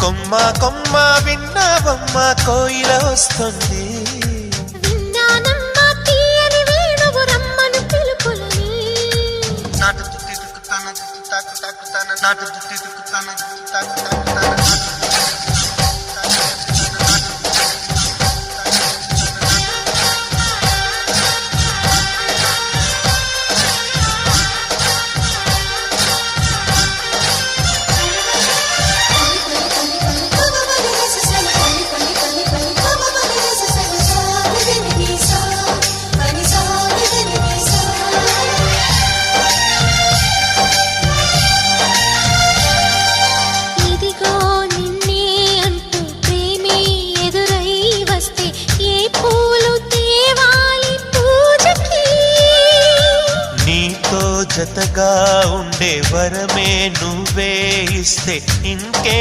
కొమ్మ కొమ్మ విన్నావమ్మ కోయిల వస్తుంది. విన్నానమ్మ తీయని వేణువు రమ్మను పిలుపులని. నాటు తుత్తి తుక్కుతాన తుత్తి తాకు తాకుతాన నాటు తుత్తి తుక్కుతాన తుత్తి తాకు తాకుతాన. జతగా ఉండే వరమే నువ్వే ఇస్తే ఇంకే